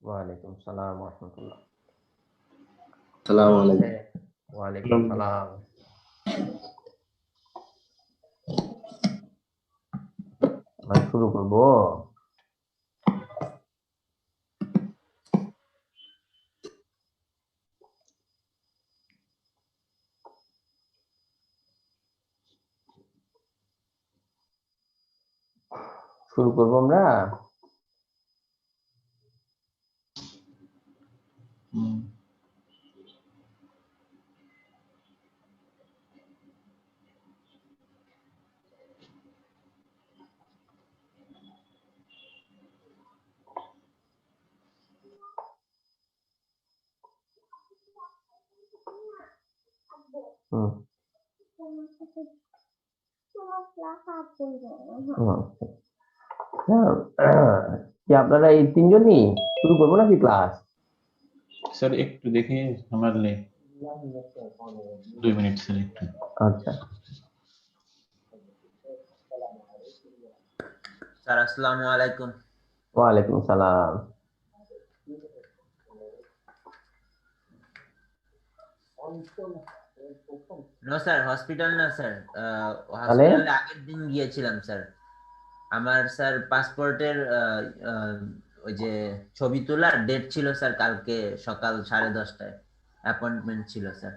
ওয়ালাইকুম সালাম ওয়া রাহমাতুল্লাহ। আসসালামু আলাইকুম। ওয়ালাইকুম সালাম। আমরা শুরু করব। শুরু করব আমরা। কি আপনারা এই তিনজনই শুরু করবো নাকি ক্লাস? স্যার একটু দেখে আমার নেই 2 মিনিট স্যার একটু। আচ্ছা স্যার আসসালামু আলাইকুম। ওয়ালাইকুম সালাম। নো স্যার, হসপিটাল না স্যার, হসপিটালে আগের দিন গিয়েছিলাম স্যার। আমার স্যার পাসপোর্টের ওই যে ছবি তোলার ডেট ছিল স্যার, কালকে সকাল 10:30টায় অ্যাপয়েন্টমেন্ট ছিল স্যার।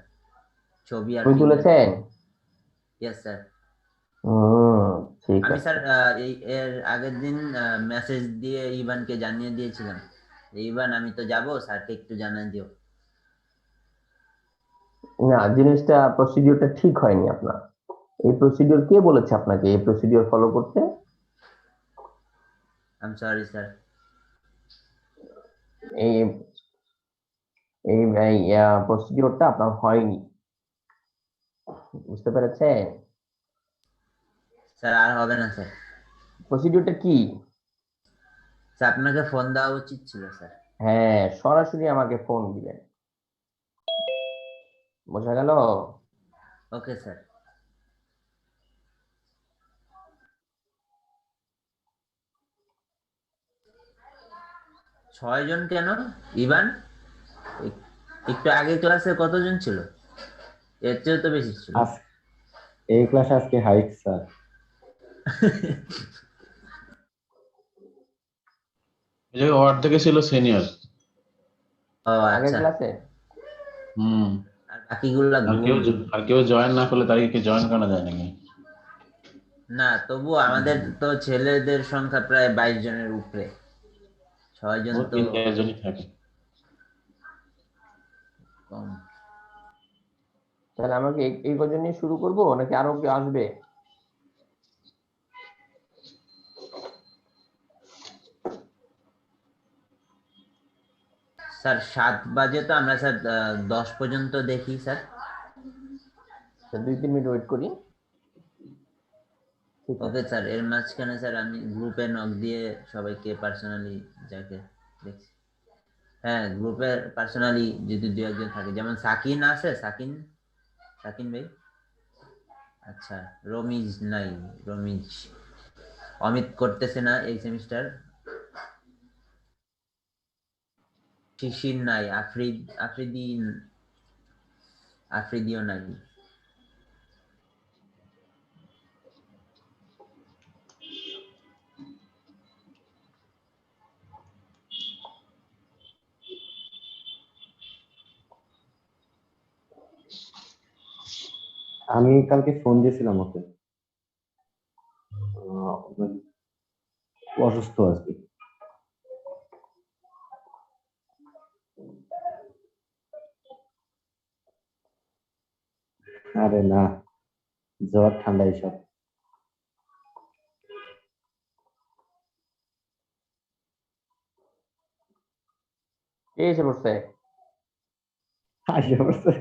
ছবি আর তুলেছেন? Yes sir. ঠিক আমি আছে স্যার এর আগের দিন মেসেজ দিয়ে ইভানকে জানিয়ে দিয়েছিলাম, ইভান আমি তো যাব, স্যারকে একটু জানিয়ে দিও। না, জিনিসটা প্রসিডিওরটা ঠিক হয়নি আপনার। এই প্রসিডিওর কে বলেছে আপনাকে এই প্রসিডিওর ফলো করতে? I am sorry sir. এই এই প্রসিডিওরটা আপনার হয়নি, বুঝতে পেরেছেন? স্যার আর হবে না স্যার। প্রসিডিওরটা কি? স্যার আপনাকে ফোন দেওয়া উচিত ছিল স্যার। হ্যাঁ, সরাসরি আমাকে ফোন দিবেন, বোঝা গেল? Okay sir. ছয়জন কেন ইভান? একটু আগে ক্লাসে কতজন ছিল? এর চেয়ে তো বেশি ছিল। এই ক্লাসে আজকে হাইট স্যার। এই যে অর্ধেকে ছিল সিনিয়র। ও আগের আচ্ছা। ক্লাসে আর বাকিগুলা আর কেউ জয়েন না করলে তাদেরকে জয়েন করা যায় নাকি? না, তবু আমাদের তো ছেলেদের সংখ্যা প্রায় 22 জনের উপরে। 6 জন তো 3-4 জনই থাকে। কম। তাহলে আমাকে এই কজন নিয়ে শুরু করব নাকি আরো কেউ আসবে? স্যার 7 বাজে তো আমরা স্যার 10 পর্যন্ত দেখি স্যার। 2-3 মিনিট ওয়েট করি। ঠিক আছে ওকে স্যার, এর মাঝখানে স্যার আমি গ্রুপে নক দিয়ে সবাইকে পার্সোনালি যাকে দেখছি, হ্যাঁ গ্রুপে পার্সোনালি যদি দু একজন থাকে, যেমন সাকিন আছে, সাকিন, সাকিন ভাই, আচ্ছা রমিজ নাই, রমিজ, অমিত করতেছে না এই সেমিস্টার, শিশির নাই, আফ্রিদিও নাই। আমি কালকে ফোন দিয়েছিলাম ওকে, ও অসুস্থ আর কি। আরে না, জ্বর ঠান্ডা এইসব। কে এসে পড়ছে? আইসা পড়ছে।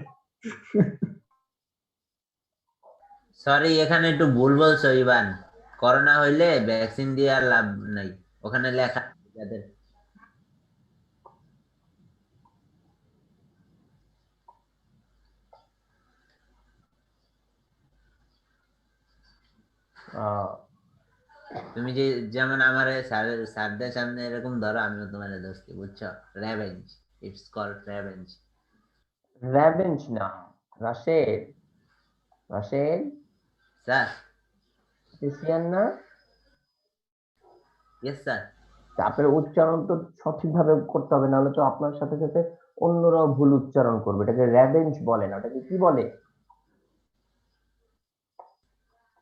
সরি, এখানে একটু ভুল বলছো ইভান, করোনা হইলে ভ্যাকসিন দিয়ে আর লাভ নাই, ওখানে লেখা আছে যাদের। আহ, তুমি যে যেমন আমার স্যারদের সামনে এরকম ধরো, আমিও তোমার দোস্তি, বুঝছো? Revenge, it's called revenge. Revenge না, রাশেদ, রাশেদ, স্যার, ক্রিশ্চিয়ান না? Yes sir. তা আপনার উচ্চারণ তো সঠিকভাবে করতে হবে, নাহলে তো আপনার সাথে সাথে অন্যরাও ভুল উচ্চারণ করবে। এটাকে র্যাভেঞ্জ বলে না, ওটাকে কি বলে?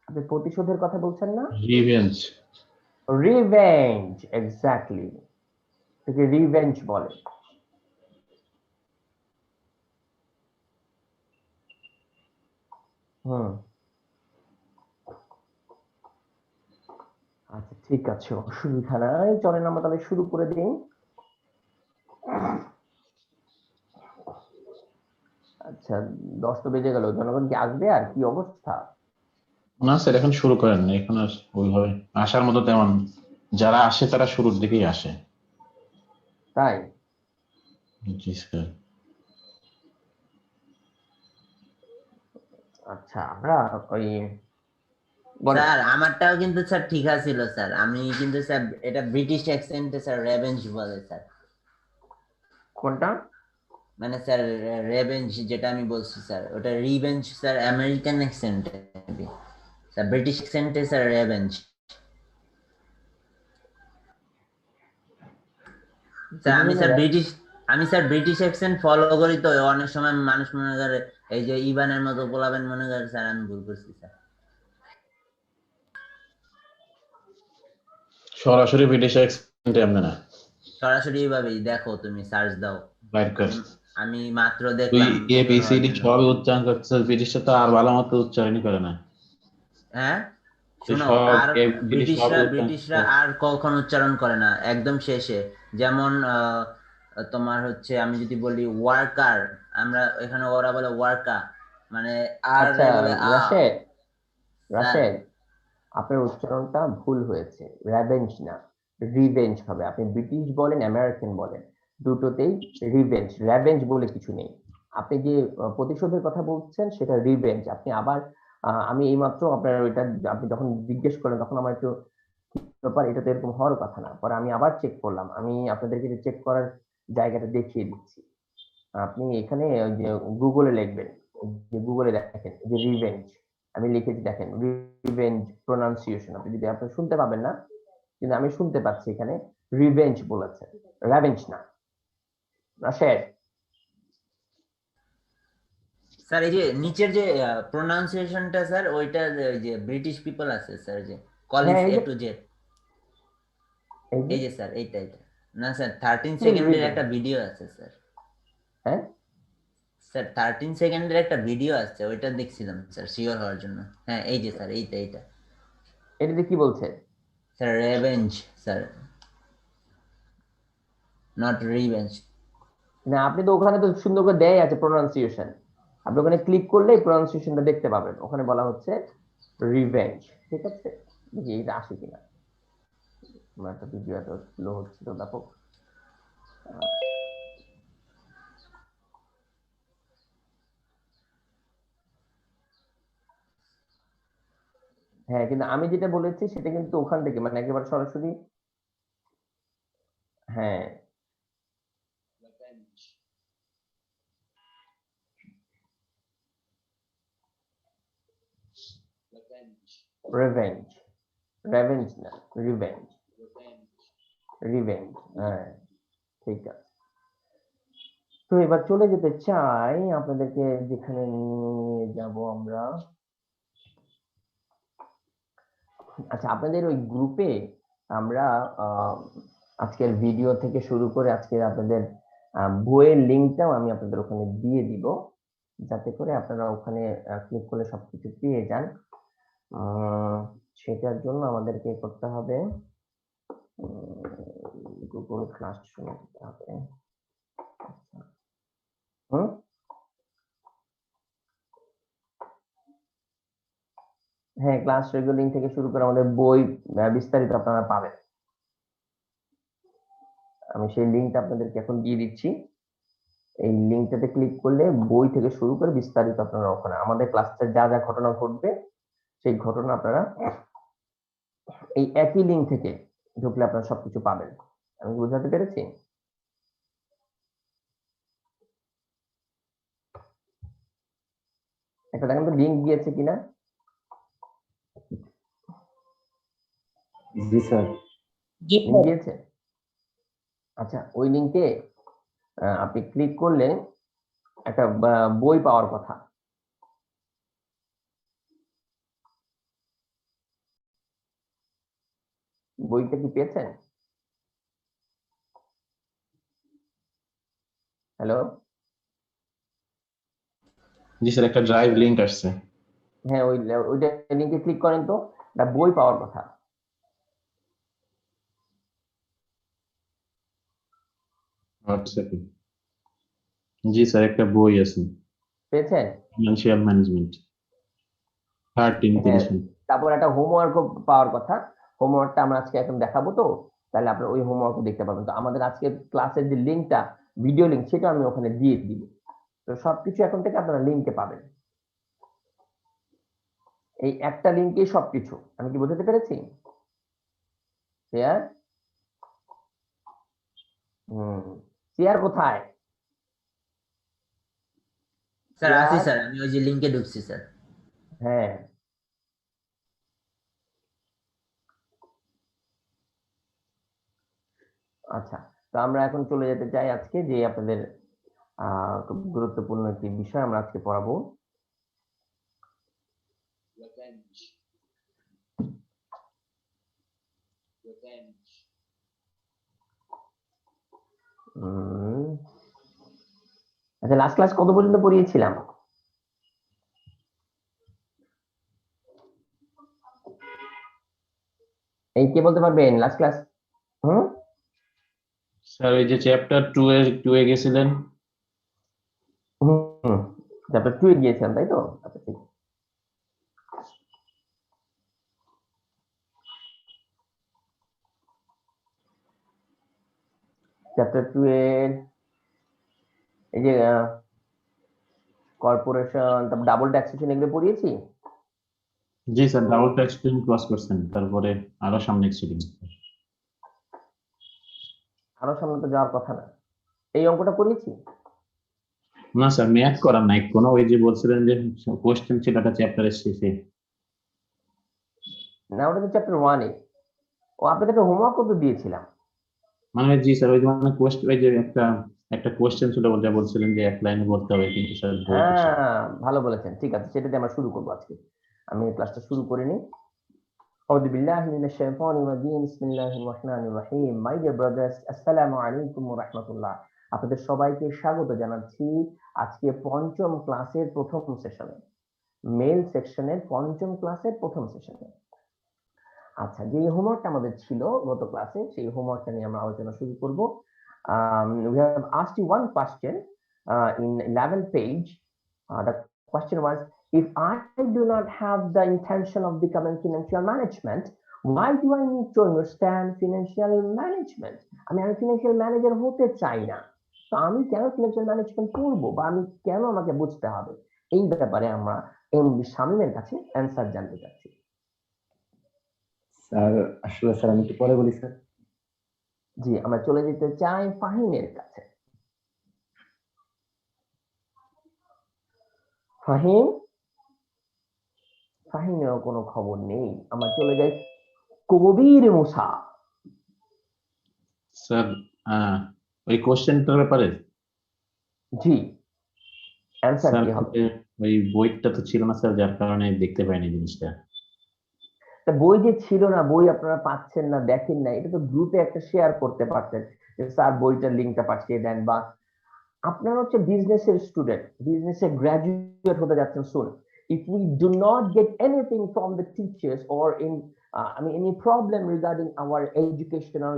আপনি প্রতিশোধের কথা বলছেন না? রিভেঞ্জ। রিভেঞ্জ, এক্স্যাক্টলি, এটাকে রিভেঞ্জ বলে। হুম, আচ্ছা ঠিক আছে, অসুবিধা নাই, চলেন আমরা তাহলে শুরু করে দিই। আচ্ছা, 10 তো বেজে গেল, জনগণ কি আসবে? আর কি অবস্থা? না স্যার, এখন শুরু করেন না, এখন আর ওইভাবে আসার মতো তেমন, যারা আসে তারা শুরুর দিকেই আসে। তাই? জি স্যার। আচ্ছা, আমরা ওই বলেন। স্যার আমারটাও কিন্তু স্যার ঠিক আছিল স্যার, আমি কিন্তু স্যার এটা ব্রিটিশ অ্যাকসেন্টে স্যার রেভেঞ্জ বলে স্যার, কোনটা? মানে স্যার রেভেঞ্জ যেটা আমি বলছি স্যার, ওটা রিভেঞ্জ স্যার আমেরিকান অ্যাকসেন্টে, স্যার ব্রিটিশ অ্যাকসেন্টে স্যার রেভেঞ্জ। স্যার বিভিন্ন আমি স্যার ব্রিটিশ অ্যাকসেন্ট ফলো করি, তো অনেক সময় মানুষ মনে করে এই যে ইভানের মতো পোলাবেন মনে করে স্যার আমি ভুল করছি স্যার। সরাসরি ব্রিটিশ অ্যাকসেন্টে এমনি না, সরাসরি এইভাবেই দেখো, তুমি সার্চ দাও, বাইর কর। আমি মাত্র তুই দেখলাম এ শিওর বি সি হওয়ার ডি জন্য। সবই উচ্চারণ করছিস, ব্রিটিশরা তো আর ভালো মতো উচ্চারণই করে না। হ্যাঁ তুই শুনো, সব আর ব্রিটিশ সবই উচ্চারণ ব্রিটিশরা করছিস। আর কখন উচ্চারণ করে না, একদম শেষে, যেমন তোমার হচ্ছে আমি যদি বলি ওয়ার্কার, আমরা এখানে ওরা বলে ওয়ার্কা, মানে আর আচ্ছা, বলে আ। রাশেদ, স্যার রাশেদ, আপনার উচ্চারণটা ভুল হয়েছে। র্যাভেঞ্জ না, রিভেঞ্জ হবে। আপনি ব্রিটিশ বলেন, আমেরিকান বলেন, দুটোতেই রিভেঞ্জ, র্যাভেঞ্জ বলে কিছু নেই। আপনি যে প্রতিশোধের কথা বলছেন সেটা রিভেঞ্জ। আপনি আবার আমি এইমাত্র আপনার ওইটা, আপনি যখন জিজ্ঞেস করেন তখন আমার একটু ব্যাপার, এটা তো এরকম হওয়ার কথা না। পরে আমি আবার চেক করলাম, আমি আপনাদেরকে চেক করার জায়গাটা দেখিয়ে দিচ্ছি। আপনি এখানে ওই যে গুগলে লিখবেন, যে গুগলে দেখেন যে রিভেঞ্জ, আমি লিখেছি দেখেন, রিভেঞ্জ প্রোনাউন্সিয়েশন, আপনি যদি আপনি শুনতে পাবেন না, কিন্তু আমি শুনতে পাচ্ছি এখানে রিভেঞ্জ বলেছে, রেভেঞ্জ না। রাশেদ, স্যার এই যে নিচের যে প্রোনাউন্সিয়েশনটা স্যার, ওইটা ওই যে ব্রিটিশ পিপল আছে স্যার, যে কলিন্স হ্যাঁ, এই এ যে টু জেড, এই যে এই যে স্যার এইটা এইটা, না স্যার 13 কি সেকেন্ডের রিভেঞ্জ, একটা ভিডিও আছে স্যার, হ্যাঁ, স্যার 13 সেকেন্ডের একটা ভিডিও আছে, ওইটা দেখছিলাম স্যার শিওর হওয়ার জন্য। হ্যাঁ এই যে স্যার এইটা এইটা, এটাতে কি বলছে? Sir revenge sir, not revenge. না, আপনি তো ওখানে তো সুন্দর করে দেয় আছে প্রোনাউন্সিয়েশন, আপনি ওখানে ক্লিক করলেই প্রোনাউন্সিয়েশনটা দেখতে পাবেন, ওখানে বলা হচ্ছে রিভেঞ্জ, ঠিক আছে? যে এটা আসে কিনা। আমার একটা ভিডিও এত স্লো হচ্ছিল ব্যাপক। হ্যাঁ, কিন্তু আমি যেটা বলেছি সেটা কিন্তু ওখান থেকে মানে একেবারে সরাসরি। হ্যাঁ, রেভেঞ্জ, রেভেঞ্জ না, রিভেঞ্জ, রিভেঞ্জ। হ্যাঁ, ঠিক আছে। তো এবার চলে যেতে চাই আপনাদেরকে যেখানে নিয়ে যাব আমরা। আচ্ছা, আপনাদের ওই গ্রুপে আমরা আজকের ভিডিও থেকে শুরু করে আজকে আপনাদের বইয়ের লিঙ্কটাও আমি আপনাদের ওখানে দিয়ে দিব, যাতে করে আপনারা ওখানে ক্লিক করলে সবকিছু পেয়ে যান। সেটার জন্য আমাদেরকে করতে হবে গুগল ক্লাসরুম দিতে হবে। হুম, হ্যাঁ, ক্লাস রেগুলিং থেকে শুরু করে আমাদের বই বিস্তারিত আপনারা পাবেন। আমি সেই লিঙ্কটা আপনাদেরকে এখন দিয়ে দিচ্ছি। এই লিঙ্কটাতে ক্লিক করলে বই থেকে শুরু করে বিস্তারিত আপনারা ওখানে আমাদের ক্লাসে যা যা ঘটনা ঘটবে সেই ঘটনা আপনারা এই একই লিঙ্ক থেকে ঢুকলে আপনারা সবকিছু পাবেন। আমি কি বোঝাতে পেরেছি? একটা দেখেন তো লিঙ্ক দিয়েছে কিনা। জি স্যার। লিঙ্ক দিয়েছে। আচ্ছা, ওই লিঙ্কে আপনি ক্লিক করলে একটা বই পাওয়ার কথা। বইটা কি পেয়েছেন? হ্যালো, জি স্যার, একটা ড্রাইভ লিংক আসছে। হ্যাঁ, ওইটা লিঙ্কে ক্লিক করেন তো, একটা বই পাওয়ার কথা। হোয়াটসঅ্যাপে। জি স্যার, একটা বই আছে, পেয়েছেন? ফিনান্সিয়াল ম্যানেজমেন্ট, 13th হ্যাঁ, এডিশন। তারপর একটা হোমওয়ার্কও পাওয়ার কথা। হোমওয়ার্কটা আমরা আজকে এখন দেখাবো, তো তাহলে আপনারা ওই হোমওয়ার্কও দেখতে পাবেন। তো আমাদের আজকে ক্লাসের যে লিঙ্কটা, ভিডিও লিঙ্ক, সেটা আমি ওখানে দিয়ে দিব। তো সবকিছু এখন থেকে আপনারা লিঙ্কে পাবেন। এই একটা লিঙ্কে সবকিছু। আমি কি বোঝাতে পেরেছি? শেয়ার, শেয়ার কোথায়? স্যার আসি শেয়ার, স্যার, আমি ওই যে লিংকে ঢুকছি স্যার। হ্যাঁ। আচ্ছা, তো আমরা এখন চলে যেতে চাই আজকে যে আপনাদের খুব গুরুত্বপূর্ণ একটি বিষয় আমরা আজকে পড়াবো। আচ্ছা, লাস্ট ক্লাস কত পর্যন্ত পড়িয়েছিলাম? এই কে বলতে পারবেন লাস্ট ক্লাস? স্যার ওই যে চ্যাপ্টার 2 এ গেছিলেন। চ্যাপ্টার 2 এ গিয়েছিলাম, তাই তো? আচ্ছা, ঠিক। চ্যাপ্টার 2 এর এই যে কর্পোরেশন, তারপর ডাবল ট্যাক্সেশন, এগুলো পড়িয়েছি। জি স্যার, ডাবল ট্যাক্স ক্লাস করছেন, তারপরে আরো সামনে ছিলেন। আরো সামনে তো যাওয়ার কথা না। এই অঙ্কটা পড়িয়েছি। না স্যার, ম্যাথ করার নাই কোনো, ওই যে বলছিলেন যে কোশ্চেন ছিল একটা চ্যাপ্টারের শেষে। না, ওটা তো চ্যাপ্টার 1 এ। ও, আপনাদেরকে হোমওয়ার্ক তো দিয়েছিলাম। মানে জি স্যার, ওই যে মানে ওই যে একটা একটা কোশ্চেন ছিল, বলতে বলছিলেন যে এক লাইনে বলতে হবে, কিন্তু স্যার বলতে হ্যাঁ, ভালো বলেছেন। ঠিক আছে, সেটা দিয়ে আমরা শুরু করবো আজকে। আমি ক্লাসটা শুরু করে নিই। أعوذ بالله من الشيطان الرجيم بسم الله الرحمن الرحيم My dear brothers, আসসালামু আলাইকুম ওয়া রাহমাতুল্লাহ। আপনাদের সবাইকে স্বাগত জানাচ্ছি আজকে পঞ্চম ক্লাসের প্রথম সেশনে, মেল সেকশনের পঞ্চম ক্লাসের প্রথম সেশনে। আচ্ছা, যে হোমওয়ার্কটা আমাদের ছিল গত ক্লাসে, সেই হোমওয়ার্কটা নিয়ে আমরা আলোচনা শুরু করব। We have asked you one question in 11th page. The question was, if I do not have the intention of becoming financial management, Why do I need to understand financial management? আমি financial manager হতে চাই না, তো আমি কেন financial management করবো, বা আমি কেন আমাকে বুঝতে হবে? এই ব্যাপারে আমরা এমডি শামীমের কাছে অ্যান্সার জানতে চাচ্ছি। স্যার আসলে স্যার আমি একটু পরে বলি স্যার। জি, আমরা চলে যেতে চাই ফাহিমের কাছে। ফাহিম, ফাহিমেও কোনো খবর নেই। আমরা চলে যাই কবির মুসা। স্যার ওই কোশ্চেনটার ব্যাপারে জি, অ্যান্সার স্যার কি হবে? ওই বইটা তো ছিল না স্যার, যার কারণে দেখতে পাইনি জিনিসটা। তা বই যে ছিল না, বই আপনারা পাচ্ছেন না, দেখেন না, এটা তো গ্রুপে একটা শেয়ার করতে পারতেন যে স্যার বইটার লিঙ্কটা পাঠিয়ে দেন। বা আপনারা হচ্ছে বিজনেসের স্টুডেন্ট, বিজনেসে গ্রাজুয়েট হতে যাচ্ছেন সুন। If we do not get anything from the teachers or in any problem regarding our educational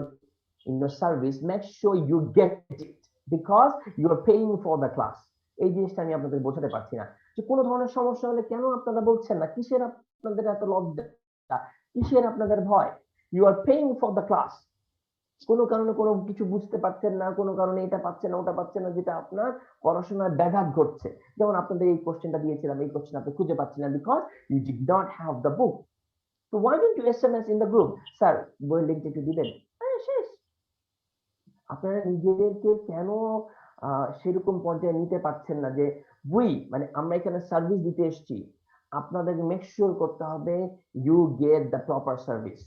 service, make sure you get it because you are paying for the class. এই জিনিসটা আমি আপনাদের বোঝাতে পারছি না যে কোনো ধরনের সমস্যা হলে কেন আপনারা বলছেন না, কিসের আপনাদের এত লজ্জা, কিসের আপনাদের ভয়? You are paying for the class. কোনো কারণে কোনো কিছু বুঝতে পারছেন না, কোনো কারণে এটা পাচ্ছেন না, ওটা পাচ্ছেন না, যেটা আপনার পড়াশোনায় ব্যাঘাত ঘটছে। যেমন আপনাদের এই কোশ্চেনটা দিয়েছিলাম, এই কোশ্চেন আপনি খুঁজে পাচ্ছেন না because you did not have the book. তো why don't you SMS in the group, sir বইয়ের লিঙ্কটা একটু দিবেন, শেষ। আপনারা নিজেদেরকে কেন সেরকম পর্যায়ে নিতে পারছেন না যে মানে আমরা এখানে সার্ভিস দিতে এসেছি, আপনাদের মেক শিওর করতে হবে you get the proper service.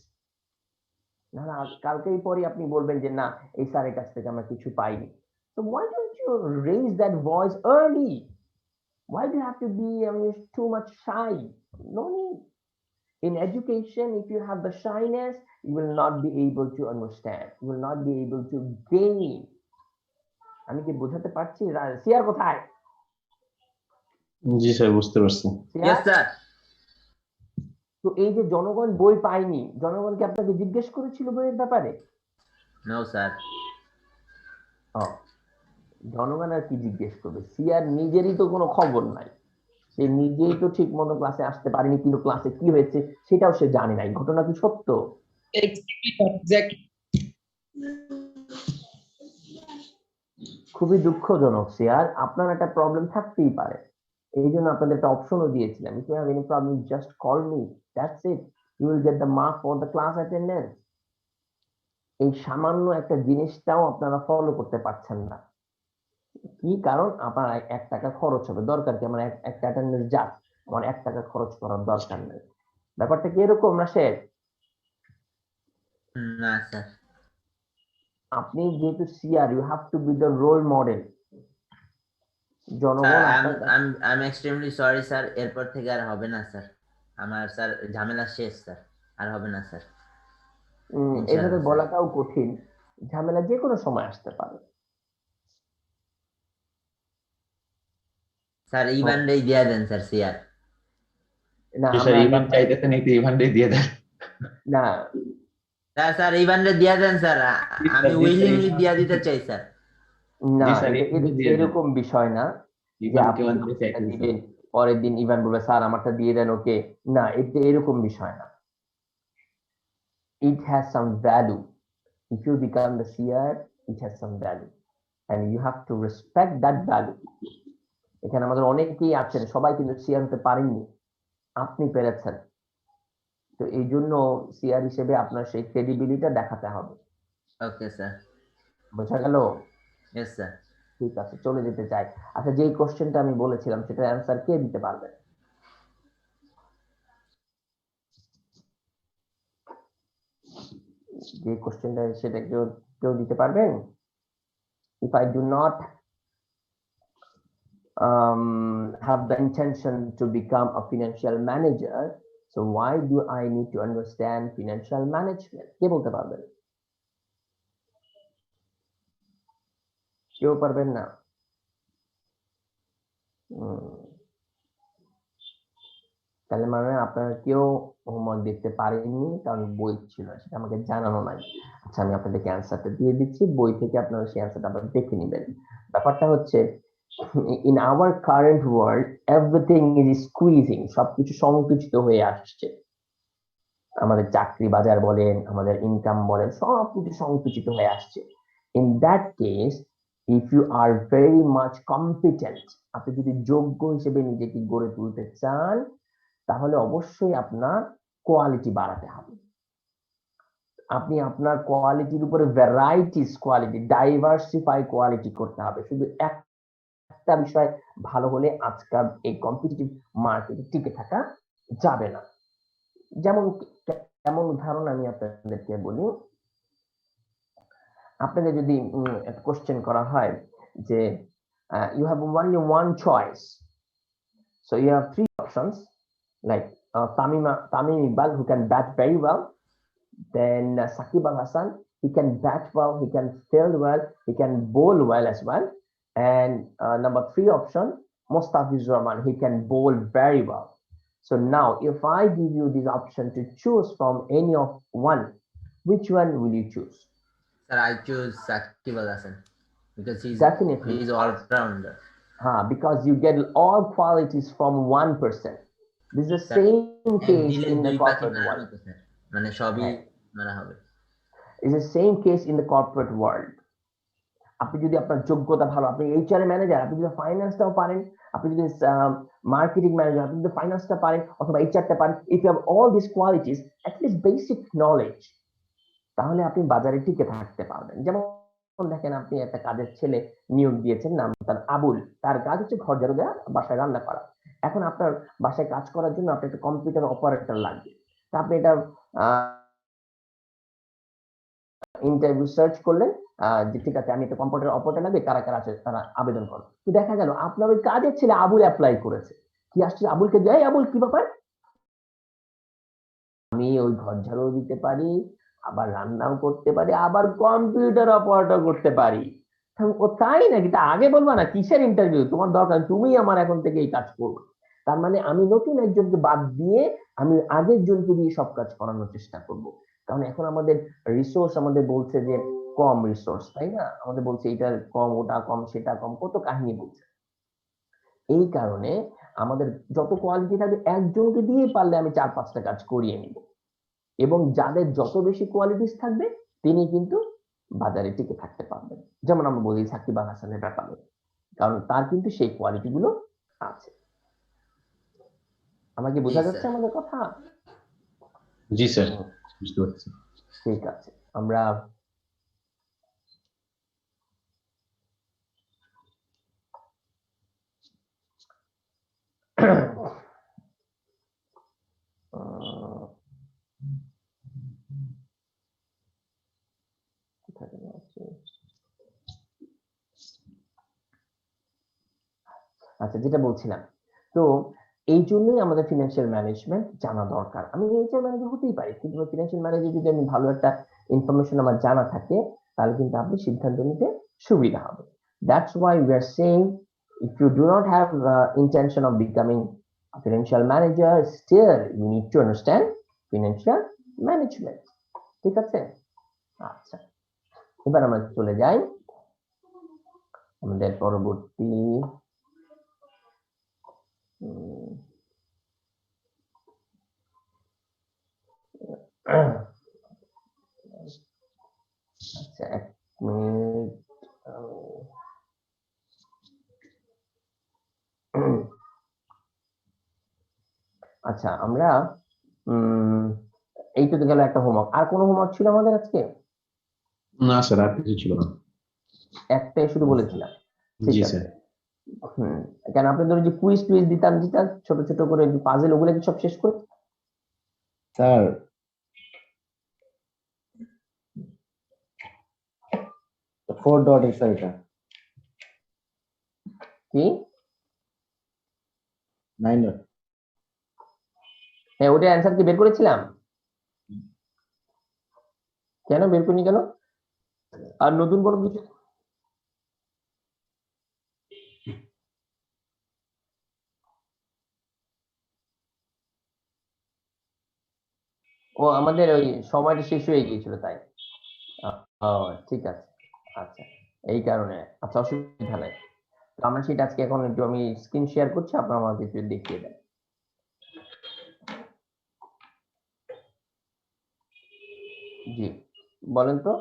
না না, কালকেই পরে আপনি বলবেন যে না, এই স্যারের কাছ থেকে আমরা কিছু পাইনি। So why don't you raise that voice early? Why do you have to be too much shy? No need. In education, if you have the shyness, you will not be able to understand. You will not be able to gain. আমি কি বোঝাতে পারছি? সিয়ার কোথায়? জি sir, বুঝতে পারছি। Yes sir. তো এই যে জনগণ বই পায়নি, জনগণকে আপনাকে জিজ্ঞেস করেছিল বইয়ের ব্যাপারে? No sir. জনগণ আর কি জিজ্ঞেস করবে? সিয়ার নিজেরই তো কোনো খবর নাই, সে নিজেই তো ঠিক মতো ক্লাসে আসতে পারেনি, কিন্তু ক্লাসে কি হয়েছে সেটাও সে জানে না। ঘটনা কি সত্য? খুবই দুঃখজনক সিয়ার, আপনার একটা প্রবলেম থাকতেই পারে, এই জন্য আপনাদের একটা অপশনও দিয়েছিলাম, if you have any problem just call me, that's it, you will get the mark for the class attendance. এই সামান্য একটা জিনিসটাও আপনারা ফলো করতে পারছেন না। কি কারণ? আপনার 1 টাকা খরচ হবে, দরকার কি আমার একটা অ্যাটেন্ডেন্স যাক, আমার 1 টাকা খরচ করার দরকার নেই। ব্যাপারটা কি এরকম না শেখ? না স্যার। আপনি যেহেতু CR, you have to be the role model. জনগণ I am extremely sorry sir, এরপর থেকে আর হবে না স্যার। আমার স্যার ঝামেলা শেষ স্যার, আর হবে না স্যার। এভাবে বলাটাও কঠিন, ঝামেলা যে কোনো সময় আসতে পারে। স্যার ইভান রে দিয়ে দেন স্যার সিআর। না স্যার ইভান চাইতেছেন, একটু ইভান রে দিয়ে দেন। না স্যার, স্যার ইভান রে দিয়ে দেন স্যার, আমি উইলিংলি দিয়ে দিতে চাই স্যার। না, জি স্যার, এরকম বিষয় না যে ইভানকে আপনি আনতে চাইতেছেন। দিবেন, পরের দিন ইভান বলবে স্যার আমারটা দিয়ে দেন ওকে। না, এটা এরকম বিষয় না। It has some value. If you become the seer, it has some value and you have to respect that value. এখানে আমাদের অনেকেই আছেন, সবাই কিন্তু সিআর হতে পারেননি, আপনি পেরেছেন। তো এই জন্য সিআর হিসেবে আপনার সেই ক্রেডিবিলিটি দেখাতে হবে। Okay sir. বোঝা গেল? Yes sir. ঠিক আছে, চলে যেতে চাই। আচ্ছা, যেই কোশ্চেনটা আমি বলেছিলাম সেটার অ্যান্সার কে দিতে পারবে? যে কোশ্চেনটা সেটা কেউ কেউ দিতে পারবেন? If I do not have the intention to become a financial manager, so why do I need to understand financial management? কে বলতে পারবেন? কেউ পারবেন না? তাহলে মানে আপনারা কেউ হোমওয়ার্ক দেখতে পারেননি, কারণ বই ছিল না, সেটা আমাকে জানানো নাই। আচ্ছা, আমি আপনাদেরকে অ্যান্সারটা দিয়ে দিচ্ছি, বই থেকে আপনারা সেই অ্যান্সারটা আবার দেখে নেবেন। ব্যাপারটা হচ্ছে, in our current world everything is squeezing, সবকিছু সংকুচিত হয়ে আসছে। আমাদের চাকরি বাজার বলেন, আমাদের ইনকাম বলেন, সবকিছু সংকুচিত হয়ে আসছে। In that case, if you are very much competent, আপনি যদি যোগ্য হিসেবে নিজেকে গড়ে তুলতে চান, তাহলে অবশ্যই আপনার কোয়ালিটি বাড়াতে হবে। আপনি আপনার কোয়ালিটির উপরে ভ্যারাইটিস কোয়ালিটি, ডাইভার্সিফাই কোয়ালিটি করতে হবে। শুধু একটা বিষয় ভালো হলে আজকাল এই কম্পিটিটিভ মার্কেটে টিকে থাকা যাবে না। যেমন কেমন উদাহরণ আমি আপনাদেরকে বলি, আপনাকে যদি একটা কোশ্চেন করা হয় যে you have only one choice, so you have three options, like Tamim Iqbal, who can bat very well, then Saqib Al Hasan, he can bat well, he can field well, he can bowl well as well, and number three option, Mustafiz Rahman, he can bowl very well. So now if I give you this option to choose from any of one, which one will you choose? Sir, I choose Saqib Al Hasan because Definitely. he's all-rounder. Because you get all qualities from one person. This is the Sir, same case দিলে in the দুই পাখি corporate মারা world. হবে, sir. মানে সবই হ্যাঁ। মারা হবে। It's the same case in the corporate world. আপনি যদি আপনার যোগ্যতা ভালো, আপনি এইচআর ম্যানেজার, আপনি যদি ফাইন্যান্সটাও পারেন, আপনি যদি মার্কেটিং ম্যানেজার, আপনি যদি ফাইন্যান্সটা পারেন অথবা এইচআরটা পারেন, if you have all this qualities, at least basic knowledge, তাহলে আপনি বাজারে টিকে থাকতে পারবেন। যেমন দেখেন, আপনি একটা কাজের ছেলে নিয়োগ দিয়েছেন, নাম তার আবুল, তার কাজ হচ্ছে ঘর ঝাড়ু দেওয়া, বাসায় রান্না করা। এখন আপনার বাসায় কাজ করার জন্য আপনার একটা কম্পিউটার অপারেটর লাগবে। তা আপনি এটা ইন্টারভিউ সার্চ করলেন যে ঠিক আছে, আমি একটা কম্পিউটার অপারেটর লাগবে, কারা কারা আছে তারা আবেদন করো। তো দেখা গেল আপনার ওই কাজের ছেলে আবুল অ্যাপ্লাই করেছে। কি আসছে, আবুলকে যাই, আবুল কি ব্যাপার, আমি ওই ঘর ঝাড়ু দিতে পারি, আবার রান্নাও করতে পারি, আবার কম্পিউটার অপারেটর করতে পারি। ও তাই নাকি, তা আগে বলবা না, কিসের ইন্টারভিউ, তোমার দরকার, তুমি আমার এখন থেকে এই কাজ করবে। তার মানে আমি নতুন একজনকে বাদ দিয়ে আমি আগের জনকে দিয়ে সব কাজ করানোর চেষ্টা করব। কারণ এখন আমাদের রিসোর্স আমাদের বলছে যে কম রিসোর্স, তাই না, আমাদের বলছে এটা কম, ওটা কম, সেটা কম, কত কাহিনী বলছে। এই কারণে আমাদের যত কোয়ালিটি থাকবে, একজনকে দিয়ে পারলে আমি 4-5টা কাজ করিয়ে নিব, এবং যাদের যত বেশি কোয়ালিটিস থাকবে তিনি কিন্তু বাজারে টিকে থাকতে পারবেন। যেমন আমরা বলি সাকিব আল হাসানের ব্যাপারে, কারণ তার কিন্তু সেই কোয়ালিটি গুলো আছে। আমাকে বোঝা যাচ্ছে আমাদের কথা? জি স্যার, বুঝতে পারছি। ঠিক আছে, আমরা আচ্ছা, যেটা বলছিলাম, তো এই জন্যই আমাদের ফিনান্সিয়াল ম্যানেজমেন্ট জানা দরকার। আমি এইচআর ম্যানেজার হতেই পারি, কিন্তু ফিনান্সিয়াল ম্যানেজার যদি আমি ভালো একটা ইনফরমেশন আমার জানা থাকে, তাহলে কিন্তু আপনি সিদ্ধান্ত নিতে সুবিধা হবে। That's why we are saying, if you do not have intention of becoming a financial manager, still you need to understand financial management. ঠিক আছে? আচ্ছা, এবার আমরা চলে যাই আমাদের পরবর্তী আচ্ছা, এক মিনিট। আচ্ছা, আমরা এইটা তো গেল একটা হোমওয়ার্ক। আর কোনো হোমওয়ার্ক ছিল আমাদের আজকে? না স্যার, আর কিছু ছিল না। একটাই শুধু বলেছিলাম। ঠিক জি আছে। স্যার। কেন আপনাদের যে কুইজ টুইজ দিতাম যেটা ছোট ছোট করে পাজেল, ওগুলো কি সব শেষ করে? স্যার 4 ডট স্যার, এটা কি 9 ডট। হ্যাঁ, ওটা অ্যান্সার কি বের করেছিলাম? কেন বের করিনি কেন? আর নতুন কোনো কিছু? ও, আমাদের ওই সময়টা শেষ হয়ে গিয়েছিল তাই। ও, ঠিক আছে। আচ্ছা, এই কারণে। আচ্ছা, অসুবিধা নাই। তো আমরা সেটা আজকে এখন একটু আমি স্ক্রিন শেয়ার করছি, আপনারা আমাকে একটু দেখিয়ে দেন। জি বলেন তো,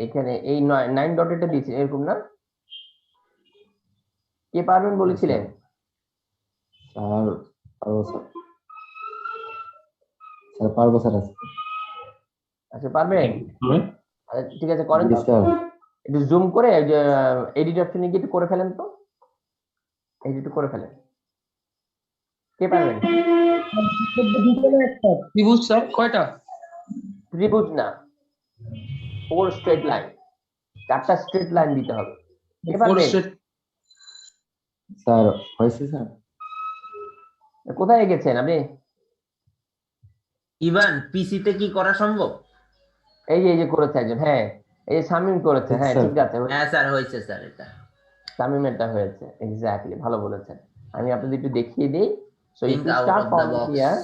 এখানে এই 9 ডট এটা দিয়েছে এরকম না? কে পারবেন বলেছিলেন? স্যার পারবো স্যার, স্যার পারবো স্যার আজকে। আচ্ছা পারবেন? হবে? আচ্ছা, ঠিক আছে করেন জি তো, স্যার। একটু জুম করে ওই যে এডিট অপশনে গিয়ে একটু করে ফেলেন তো, এডিট করে ফেলেন। কে পারবেন? ত্রিভুজ স্যার কয়টা? ত্রিভুজ না, 4 স্ট্রেট লাইন, 4টা স্ট্রেট লাইন দিতে হবে। কে ফোর পারবেন? সেট। স্যার হয়েছে স্যার। কোথায় গেছেন আপনি? ইভান, পিসিতে কি করা সম্ভব? এই যে করেছে একজন, হ্যাঁ এই যে শামিম করেছে, জি, হ্যাঁ স্যার। ঠিক আছে, হ্যাঁ স্যার, হয়েছে স্যার এটা। শামিমেরটা হয়েছে, এক্স্যাক্টলি, ভালো বলেছেন। আমি আপনাদের একটু দেখিয়ে দিই। So if think you out start off the from box. Here,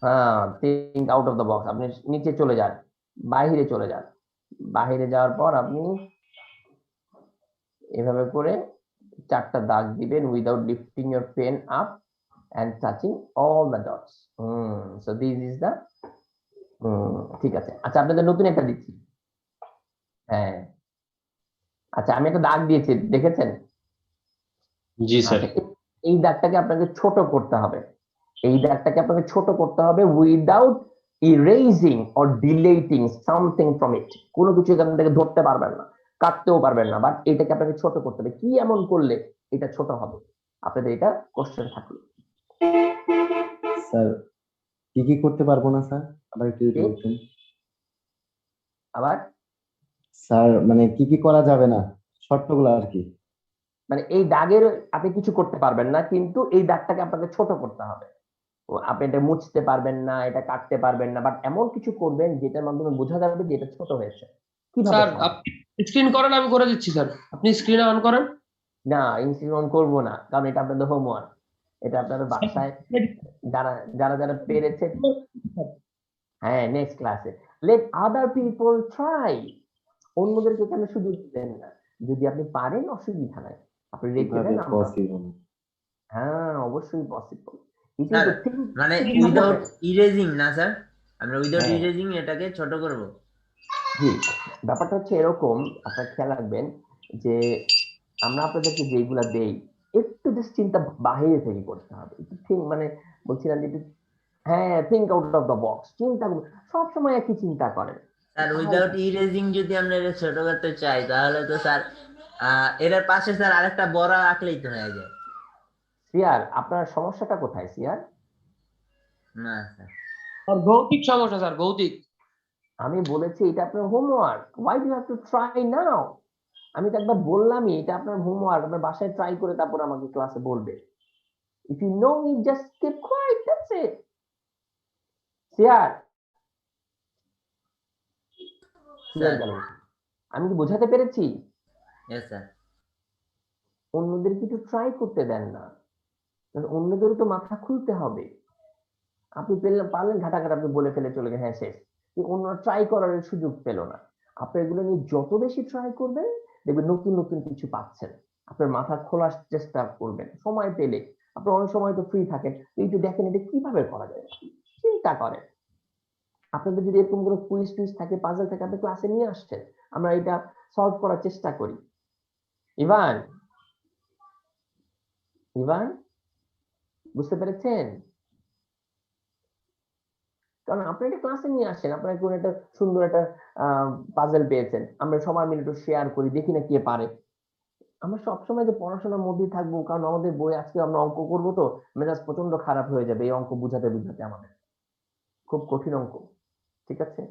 হ্যাঁ think out of the box, আপনি নিচে চলে যান, বাহিরে চলে যান। বাহিরে যাওয়ার পর আপনি এভাবে করে 4টা দাগ দিবেন without lifting your pen up and touching all the dots. So this is the ঠিক আছে। আচ্ছা আপনাদের নতুন একটা দিচ্ছি, হ্যাঁ আচ্ছা আমি একটা দাগ দিয়েছি দেখেছেন? জি স্যার। আচ্ছা এই দাগটাকে আপনাকে ছোট করতে হবে, এই দাগটাকে আপনাকে ছোট করতে হবে without erasing or deleting something from it. কোনো কিছু এখান থেকে ধরতে পারবেন না, কাটতেও পারবেন না, বাট এটাকে আপনাকে ছোট করতে হবে। কি এমন করলে এটা ছোট হবে? আপনাদের এটা কোশ্চেন থাকলো। স্যার কি কি করতে পারবো না স্যার, আবার একটু যদি কি? বলতেন। আবার স্যার মানে কি কি করা যাবে না, শর্তগুলো আর কি। মানে এই দাগের আপনি কিছু করতে পারবেন না, কিন্তু এই দাগটাকে আপনাকে ছোট করতে হবে। আপনি এটা মুছতে পারবেন না, এটা কাটতে পারবেন না, বাট এমন কিছু করবেন যেটার মাধ্যমে বোঝা যাবে যে এটা ছোট হয়েছে। কিভাবে স্যার সম্ভব? আপনি স্ক্রিন করেন, আমি করে দিচ্ছি স্যার। আপনি স্ক্রিনে অন করেন। না ইনস্টিটিউট করবো না, কারণ এটা আপনাদের হোমওয়ার্ক, এটা আপনাদের বাসায় যারা যারা যারা পেরেছে, হ্যাঁ নেক্সট ক্লাসে লেট আদার পিপল ট্রাই, অন্যদেরকে কেন সুযোগ দিবেন না? যদি আপনি পারেন অসুবিধা নাই, আপনি রেখে কিভাবে দেন, আমরা পসিবল? হ্যাঁ অবশ্যই possible. It is sir the thing. মানে উইদাউট ইরেজিং না স্যার, আমরা উইদাউট হ্যাঁ ইরেজিং এটাকে ছোট করব। জি, ব্যাপারটা হচ্ছে এরকম, আপনার খেয়াল রাখবেন যে আমরা আপনাদেরকে যেগুলা দেই একটু জাস্ট চিন্তা বাহিরে থেকে করতে হবে, একটু থিঙ্ক, মানে বলছিলাম যে একটু, হ্যাঁ think out of the box, চিন্তা সব সময় একই চিন্তা করেন। স্যার উইদাউট ইরেজিং যদি আমরা এটা ছোট করতে চাই তাহলে তো স্যার এর পাশে স্যার আরেকটা বড় আঁকলেই তো হয়ে যায়। সিয়ার আপনার সমস্যাটা কোথায় সিয়ার? না স্যার, আর ভৌতিক সমস্যা স্যার, ভৌতিক। আমি বলেছি এটা আপনার homework, why do have to try নাও? আমি তো একবার বললামই এটা আপনার হোমওয়ার্ক, আপনার বাসায় ট্রাই করে তারপর আমাকে ক্লাসে বলবে। If you know it just keep quiet, that's it. Sure, sure sir. গেল, আমি কি বোঝাতে পেরেছি? Yes sir. অন্যদেরকে একটু ট্রাই করতে দেন না, কারণ অন্যদেরও তো মাথা খুলতে হবে। আপনি পারলেন ঘাটাঘাট আপনি বলে ফেলে চলে গেলেন, হ্যাঁ শেষ, কিন্তু অন্যরা ট্রাই করার সুযোগ পেল না। আপনি এগুলো নিয়ে যত বেশি ট্রাই করবেন দেখবেন নতুন নতুন কিছু পাচ্ছেন। আপনার মাথা খোলার চেষ্টা করবেন সময় পেলে, আপনার অনেক সময় তো ফ্রি থাকেন, একটু দেখেন এটা কিভাবে করা যায়, চিন্তা করেন। আপনাদের যদি এরকম কোনো কুইজ টুইজ থাকে, পাজল থাকে, আপনি ক্লাসে নিয়ে আসছেন, আমরা এটা সলভ করার চেষ্টা করি। ইভান, ইভান বুঝতে পেরেছেন? কারণ আপনি একটা ক্লাসে নিয়ে আসেন, আপনার কোন একটা সুন্দর একটা পাজল পেয়েছেন, আমরা সবাই মিলে একটু শেয়ার করি, দেখি না কে পারে। আমরা সবসময় যে পড়াশোনার মধ্যেই থাকবো, কারণ আমাদের বই আজকে আমরা অঙ্ক করবো তো মেজাজ প্রচন্ড খারাপ হয়ে যাবে এই অঙ্ক বুঝাতে বুঝাতে, আমাদের খুব কঠিন অঙ্ক, ঠিক আছে?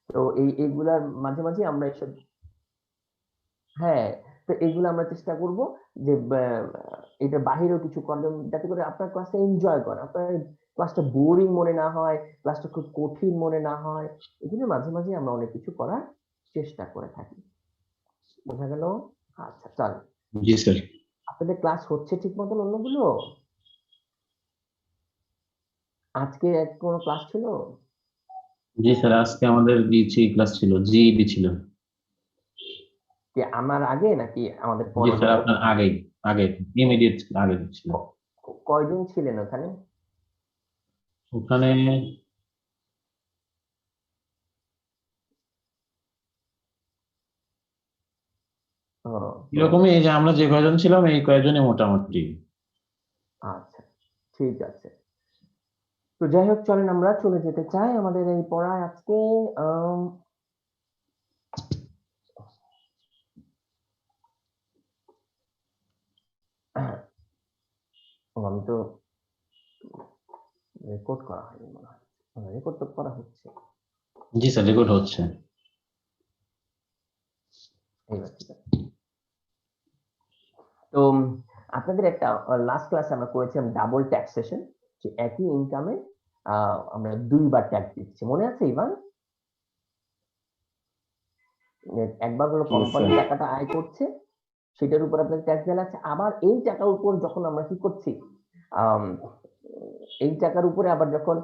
তো এইগুলার মাঝে মাঝে আমরা এসব, হ্যাঁ, তো এইগুলো আমরা চেষ্টা করব যে এটা বাহিরেও কিছু করার জন্য, যাতে করে আপনার ক্লাসটা এনজয় করেন, আপনার ক্লাসটা বোরিং মনে না হয়, ক্লাসটা খুব কঠিন মনে না হয়। এই জন্য মাঝে মাঝে আমরা অনেক কিছু করার চেষ্টা করে থাকি। বোঝা গেল? আচ্ছা চল, জি স্যার। আপনাদের ক্লাস হচ্ছে ঠিক মতন অন্যগুলো? আজকে কোনো ক্লাস ছিল? জি স্যার, আজকে আমাদের জি ক্লাস ছিল, জিইডি ছিল। কি আমার আগে নাকি আমাদের জি পরে? স্যার, আপনার আগেই, আগে ইমিডিয়েট আগে ছিল। কয়জন ছিলেন ওখানে? ওখানে এরকমই এই যে আমরা যে কয়জন ছিলাম এই কয়জনই মোটামুটি। আচ্ছা, ঠিক আছে। তো যাই হোক, চলেন আমরা চলে যেতে চাই আমাদের এই পড়ায় আজকে। আমি তো রেকর্ড করা হয়নি মনে হয়, রেকর্ড তো করা হচ্ছে। জি স্যার, রেকর্ড হচ্ছে। এইবার ঠিক আছে। তো আপনাদের একটা লাস্ট ক্লাসে আমরা করেছিলাম ডাবল ট্যাক্সেশন, যে একই ইনকামে আমরা দুইবার ট্যাক্স দিচ্ছি, মনে আছে ইভান? একবার হলো Yes, কোম্পানি sir. টাকাটা আয় করছে, সেটার উপর আপনাদের ট্যাক্স দেওয়া লাগছে। আবার এই টাকার উপর যখন আমরা কি করছি, আম, এই টাকার উপরে আবার যখন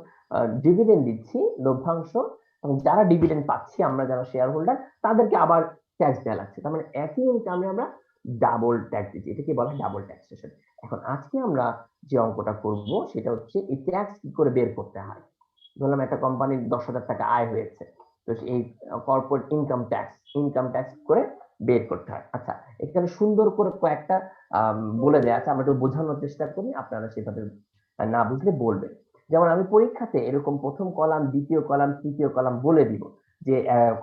ডিভিডেন্ড দিচ্ছি, লভ্যাংশ, তখন যারা ডিভিডেন্ড পাচ্ছি, আমরা যারা শেয়ার হোল্ডার, তাদেরকে আবার ট্যাক্স দেওয়া লাগছে। তার মানে একই ইনকামে আমরা ডাবল ট্যাক্স দিচ্ছি, এটাকে বলা হয় ডাবল ট্যাক্সেশন। এখন আজকে আমরা যে অঙ্কটা করব সেটা হচ্ছে এই ট্যাক্স কি করে বের করতে হয়। ধরলাম একটা কোম্পানির 10,000 টাকা আয় হয়েছে, তো এই কর্পোরেট ইনকাম ট্যাক্স করে বের করতে হয়। আচ্ছা, এখানে সুন্দর করে কয়েকটা বলে দেওয়া আছে, আমরা একটু বোঝানোর চেষ্টা করি, আপনারা সেভাবে না বুঝলে বলবেন। যেমন আমি পরীক্ষাতে এরকম প্রথম কলাম, দ্বিতীয় কলাম, তৃতীয় কলাম বলে দিব, যে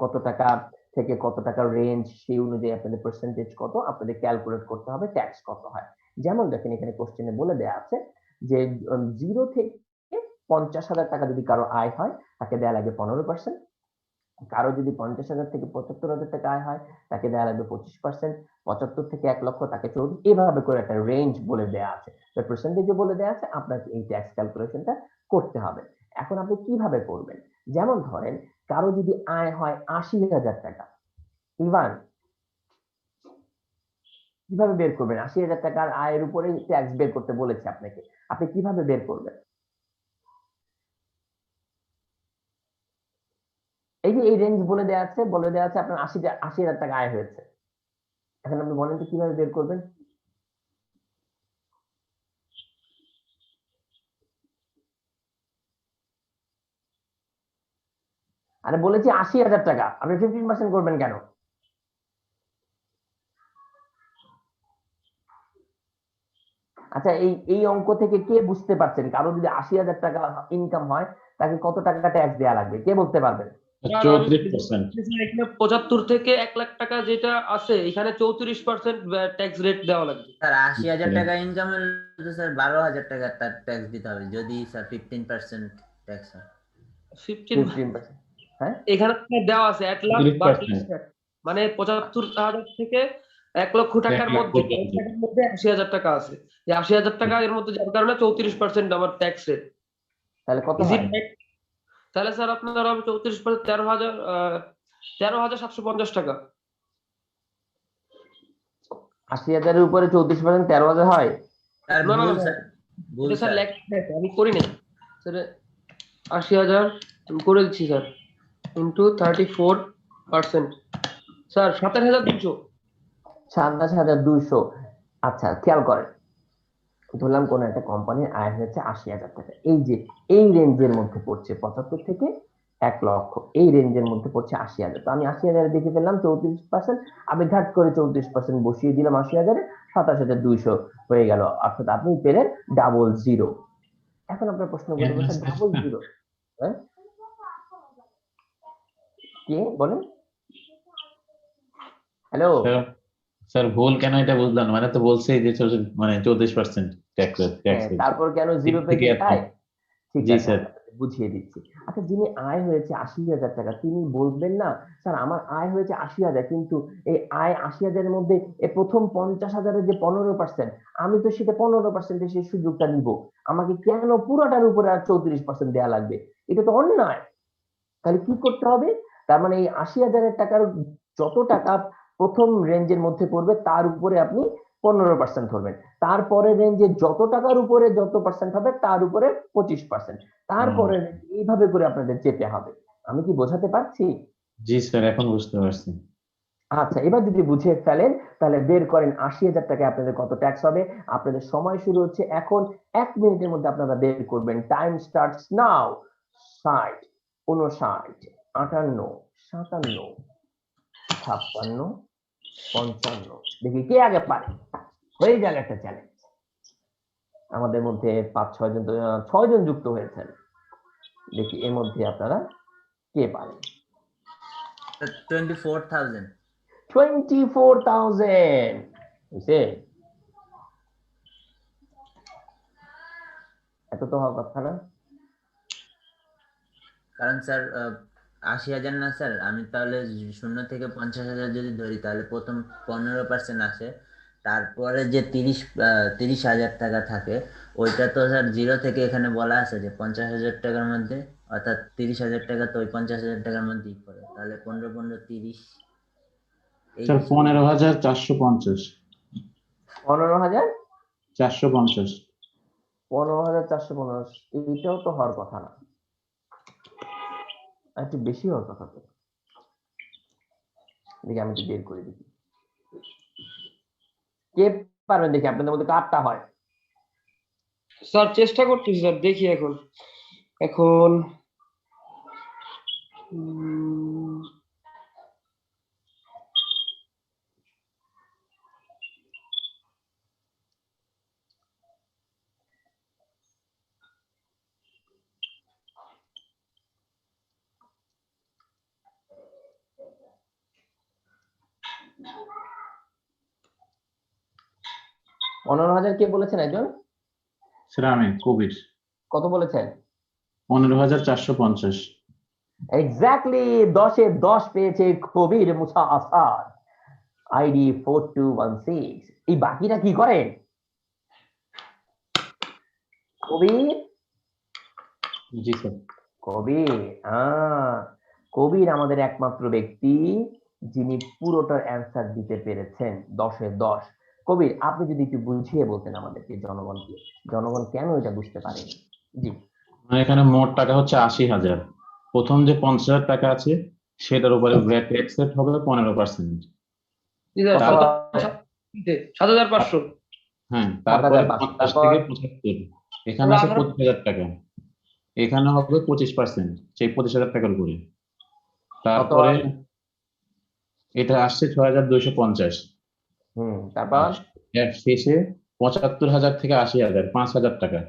কত টাকা থেকে কত টাকার রেঞ্জ, সেই অনুযায়ী আপনাদের পার্সেন্টেজ কত, আপনাদের ক্যালকুলেট করতে হবে ট্যাক্স কত হয়। যেমন দেখেন এখানে কোশ্চেনে বলে দেওয়া আছে যে 0 থেকে 50,000 টাকা যদি কারো আয় হয়, তাকে দেওয়া লাগবে 15%। কারো যদি 50,000 থেকে 75,000 টাকা আয় হয়, তাকে দেওয়া লাগবে 25%। 75 থেকে 1 লক্ষ, তাকে 24। এভাবে করে একটা রেঞ্জ বলে দেওয়া আছে, পার্সেন্টেজে বলে দেওয়া আছে, আপনাকে এই ট্যাক্স ক্যালকুলেশনটা করতে হবে। এখন আপনি কিভাবে করবেন? যেমন ধরেন কারো যদি আয় হয় 80,000 টাকা, ইভান কিভাবে বের করবেন? 80,000 টাকার আয়ের উপরে ট্যাক্স বের করতে বলেছে আপনাকে, আপনি কিভাবে বের করবেন? এই যে এই রেঞ্জ বলে দেওয়া আছে, আপনার 80,000 টাকা আয় হয়েছে, এখন আপনি বলেন তো কিভাবে বের করবেন? আরে বলেছি 80,000 টাকা, আপনি 15% করবেন কেন? আচ্ছা, এই এই অঙ্ক থেকে কে বুঝতে পারছেন কারো যদি 80,000 টাকা ইনকাম হয়, তাকে কত টাকা ট্যাক্স দেওয়া লাগবে, কে বলতে পারবেন? স্যার, আমি 34%। এখানে 75 থেকে 1 লাখ টাকা যেটা আছে, এখানে 34% ট্যাক্স রেট দেওয়া লাগবে। স্যার 80,000 টাকা ইনকাম হলে তো স্যার 12,000 টাকা তার ট্যাক্স দিতে হবে, যদি স্যার 15% ট্যাক্স হয়। 15 হ্যাঁ, এখানে দেওয়া আছে 1 লাখ বা 30%। মানে 75,000 থেকে 1 লক্ষ 1 টাকার লাখ মধ্যে, পর্যন্ত। টাকার মধ্যে 80,000 টাকা আছে। এই 80,000 টাকা এর মধ্যে যার কারণে 34% আমার ট্যাক্স রেট। তাহলে কত ইজ হয়? ইট রাইট? তাহলে স্যার আপনার হবে 34% 13,750 টাকা। 80,000 এর উপরে 34%, 13,000 হয়? স্যার না না ভুল না, স্যার, ভুল এটা স্যার স্যার। লেখা আছে, আমি করি নাই স্যার। 80,000 আমি করে দিচ্ছি স্যার, ইন্টু 34%, স্যার 27,200। 27,200। আচ্ছা, খেয়াল করেন, ধরলাম কোন একটা কোম্পানির আয় হয়েছে 80,000 টাকা, এই যে এই রেঞ্জের মধ্যে পড়ছে 75 থেকে 1 লক্ষ, এই রেঞ্জের মধ্যে পড়ছে 80,000। তো আমি 80,000 দেখে ফেললাম 34%, আমি ঘাট করে 34% বসিয়ে দিলাম 80,000-এ, 27,200 হয়ে গেল। অর্থাৎ আপনি পেলেন ডাবল জিরো। এখন আপনার প্রশ্ন করতে স্যার ডাবল জিরো, হ্যাঁ কে বলেন? হ্যালো, স্যার ভুল কেন এটা বুঝলাম, মানে তো বলছেই যে মানে 34% ট্যাক্স হ্যাঁ, রেট তারপর কেন জিরো থেকে পেয়েছেন এত। তাই? ঠিক জি আছে, স্যার। আমি আপনাকে বুঝিয়ে দিচ্ছি। আচ্ছা, যিনি আয় হয়েছে 80,000 টাকা, তিনি বলবেন না স্যার আমার আয় হয়েছে 80,000, কিন্তু এই আয় 80,000 এর মধ্যে এই প্রথম 50,000-এর যে 15%, আমি তো সেটা 15% সেই সুযোগটা নিব, আমাকে কেন পুরোটার উপরে আর 34% দেওয়া লাগবে? এটা তো অন্যায়। তাহলে কি করতে হবে? তার মানে এই 80,000 টাকার যত টাকা প্রথম রেঞ্জের মধ্যে পড়বে, তার উপরে আপনি 15% ধরবেন। তারপরে রেঞ্জে যত টাকার উপরে যত পার্সেন্ট হবে, তার উপরে 25%। তারপরে এইভাবে করে আপনাদের যেতে হবে। আমি কি বোঝাতে পারছি? জি স্যার, এখন বুঝতে পারছি। আচ্ছা, এবার যদি বুঝে ফেলেন, তাহলে বের করেন 80,000 টাকায় আপনাদের কত ট্যাক্স হবে। আপনাদের সময় শুরু হচ্ছে এখন, 1 মিনিটের মধ্যে আপনারা বের করবেন। Time starts now. 60, 59, 58, 57, 56, 55। দেখি কে আগে পারে। হয়ে যাক একটা চ্যালেঞ্জ। আমাদের মধ্যে 5-6 জন 6 জন যুক্ত হয়েছেন। দেখি এর মধ্যে আপনারা কে পারেন। 24,000 24,000 বুঝছে? এত তো হওয়ার কথা না। কারণ স্যার 80,000 না স্যার, আমি তাহলে 0 থেকে 50,000 যদি ধরি তাহলে প্রথম 15% আসে, তারপরে যে 30,000 টাকা থাকে ওইটা তো স্যার 0 থেকে এখানে বলা আছে যে 50,000 টাকার মধ্যে, অর্থাৎ 30,000 টাকা তো ওই 50,000 টাকার মধ্যেই পড়ে, তাহলে 15 15 30 এই স্যার 15,450 15,000 450 15,450 এইটাও তো হওয়ার কথা না, একটু বেশি হওয়ার কথা তো। দেখি আমি একটু বের করে দিচ্ছি। কে পারবেন দেখি আপনাদের মধ্যে কারটা হয়। স্যার চেষ্টা করতেছি স্যার, দেখি এখন এখন উম, পনেরো হাজার কে বলেছেন একজন? স্যার আমি কবির। কত বলেছেন? 15,450 এক্স্যাক্টলি 10-এ 10 পেয়েছে কবির মুসা আসাদ, আইডি 4216। এই বাকিটা কি করেন কবির? জি স্যার। কবির কবির আমাদের একমাত্র ব্যক্তি যিনি পুরোটার অ্যান্সার দিতে পেরেছেন 10-এ 10। কবির আপনি যদি একটু বুঝিয়ে বলতেন আমাদেরকে, জনগণকে, জনগণ কেন এটা বুঝতে পারেনি। জি মানে এখানে মোট টাকা হচ্ছে 80,000। প্রথম যে 50,000 টাকা আছে সেটার উপরে ভ্যাট এক্সেপ্ট হবে 15%। জি স্যার, কত? তারপরে 7,500। হ্যাঁ, তারপরে 7,500 50 তারপর থেকে 75, এখানে আছে 25,000 টাকা, এখানে হবে 25% সেই 25,000 টাকার উপরে। কত? তারপরে এটা আসছে 6,250। তারপর আর এর শেষে 75,000 থেকে 80,000, 5,000 টাকা,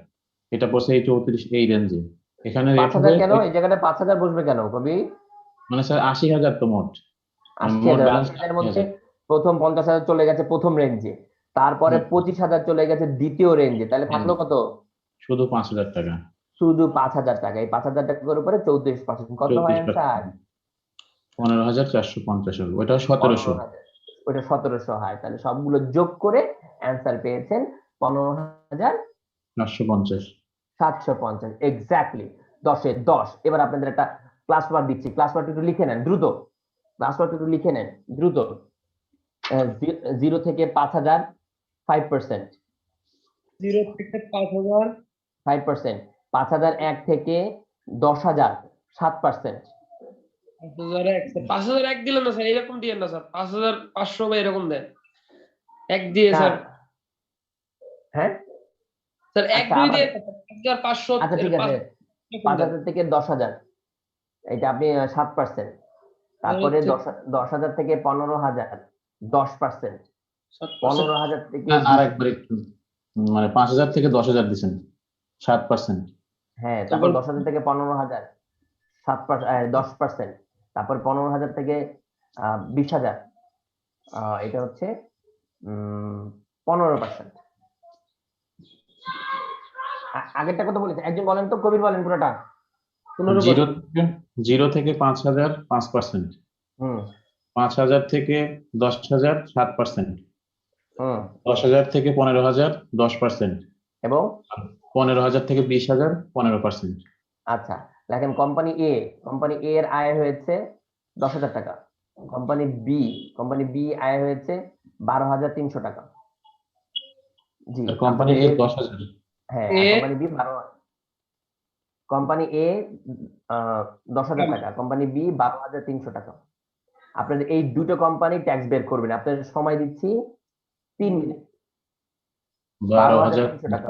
এটা পড়ছে এই 34 এই রেঞ্জে। এখানে রেট হবে 5,000 কেন এই জায়গাটা 5,000 বসবে কেন কবি? মানে স্যার 80,000 তো মোট, মানে মোট 80,000, ব্যালেন্স 80,000 মধ্যে 80,000। প্রথম 50,000 চলে গেছে প্রথম রেঞ্জে, তারপরে 25,000 চলে গেছে দ্বিতীয় রেঞ্জে, তাহলে থাকলো কত? শুধু 5,000 টাকা, শুধু 5,000 টাকা। এই 5,000 টাকার উপরে 34%, কত হয় অ্যান্সার? 34%। 15,450 হবে, ওইটা 1700। 15,000, ওইটা 1700 হয়। তাহলে সবগুলো যোগ করে অ্যান্সার পেয়েছেন 15,750। 450। এক্স্যাক্টলি 10-এ 10। এবার আপনাদের একটা ক্লাস ওয়ার্ক দিচ্ছি, ক্লাস ওয়ার্ক একটু লিখে নেন দ্রুত, ক্লাস ওয়ার্ক একটু লিখে নেন দ্রুত। 0 থেকে 5,000 5%, 0 থেকে 5,000, 5%, 5,001 থেকে 10,000 7%, 5,001 স্যার, 5,001 দিলেন না স্যার, এরকম দিয়েন না স্যার, 5,500 বা এরকম দেন, এক দিয়ে না স্যার। হ্যাঁ স্যার 1 আচ্ছা 2 আবার, দিয়ে 5,500 আচ্ছা ঠিক আছে, এরকম দেন। 5,000 থেকে 10,000, এটা আপনি 7%, তাহলে তারপরে হচ্ছে 10,000 থেকে 15,000 10%, 7%। 15,000 থেকে না, 20, আরেকবার একটু, মানে 5,000 থেকে 10,000 দিচ্ছেন, 7%। হ্যাঁ তারপর তারপর 10,000 থেকে 15,000 7%, 10%, তারপর 15,000 থেকে 20,000, এটা হচ্ছে 15%। আগেরটা কত বলেছে একজন বলেন তো, কবির বলেন পুরোটা। 15%। 0 থেকে 5,000 5%, হুম 5,000 থেকে 10,000 7%, হুম 10,000 থেকে 15,000 10%, এবং 15,000 থেকে 20,000 15%। আচ্ছা দেখেন, কোম্পানি এ এর আয় হয়েছে 10,000 টাকা, কোম্পানি বি আয় হয়েছে 12,300 টাকা। জি কোম্পানি আপনাদের এর এর, 10,000। হ্যাঁ এ আর কোম্পানি বি 12, কোম্পানি এ 10,000 টাকা, কোম্পানি বি 12,300 টাকা। আপনাদের এই দুটো কোম্পানি ট্যাক্স বের করবেন, আপনাদের সময় দিচ্ছি 3 মিনিট। 12,000। 12,300 টাকা।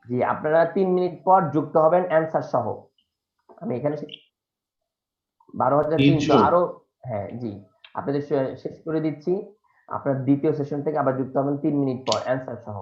জি আপনারা 3 মিনিট পর যুক্ত হবেন অ্যান্সার সহ। আমি এখানে 12,300 300। আরো, হ্যাঁ জি আপনাদের শেষ করে দিচ্ছি। আপনার দ্বিতীয় সেশন থেকে আবার যুক্ত হবেন 3 মিনিট পর অ্যান্সার সহ।